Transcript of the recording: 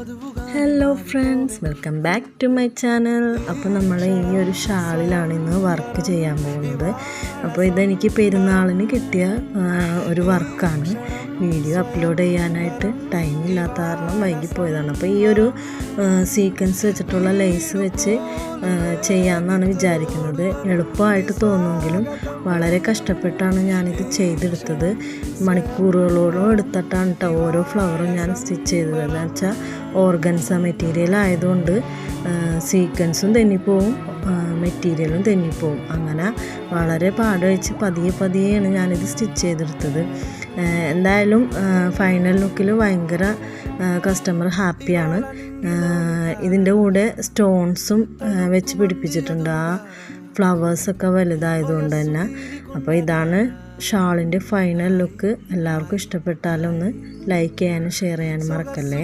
Hello friends, welcome back to my channel. അപ്പോൾ നമ്മൾ ഈ ഒരു ഷാളിലാണ് ഇന്ന് വർക്ക് ചെയ്യാൻ പോകുന്നത്. അപ്പോൾ ഇതെനിക്ക് പെരുന്നാളിന് കിട്ടിയ ഒരു വർക്കാണ്. വീഡിയോ അപ്ലോഡ് ചെയ്യാനായിട്ട് ടൈമില്ലാത്ത കാരണം വൈകിപ്പോയതാണ്. അപ്പോൾ ഈ ഒരു സീക്വൻസ് വെച്ചിട്ടുള്ള ലേസ് വെച്ച് ചെയ്യാമെന്നാണ് വിചാരിക്കുന്നത്. എളുപ്പമായിട്ട് തോന്നുമെങ്കിലും വളരെ കഷ്ടപ്പെട്ടാണ് ഞാനിത് ചെയ്തെടുത്തത്. മണിക്കൂറുകളോളം എടുത്തിട്ടാണ് കേട്ടോ ഓരോ ഫ്ലവറും ഞാൻ സ്റ്റിച്ച് ചെയ്തത്. എന്ന് വെച്ചാൽ ഓർഗൻസ മെറ്റീരിയൽ ആയതുകൊണ്ട് സീക്വൻസും തെന്നിപ്പോവും, മെറ്റീരിയലും തെന്നിപ്പോവും. അങ്ങനെ വളരെ പാടുവെച്ച് പതിയെയാണ് ഞാനിത് സ്റ്റിച്ച് ചെയ്തെടുത്തത്. എന്തായാലും ഫൈനൽ ലുക്കിൽ ഭയങ്കര കസ്റ്റമർ ഹാപ്പിയാണ്. ഇതിൻ്റെ കൂടെ സ്റ്റോൺസും വെച്ച് പിടിപ്പിച്ചിട്ടുണ്ട്, ആ ഫ്ലവേഴ്സൊക്കെ വലുതായതുകൊണ്ട് തന്നെ. അപ്പോൾ ഇതാണ് ഷാളിൻ്റെ ഫൈനൽ ലുക്ക്. എല്ലാവർക്കും ഇഷ്ടപ്പെട്ടാലൊന്ന് ലൈക്ക് ചെയ്യാനും ഷെയർ ചെയ്യാനും മറക്കല്ലേ.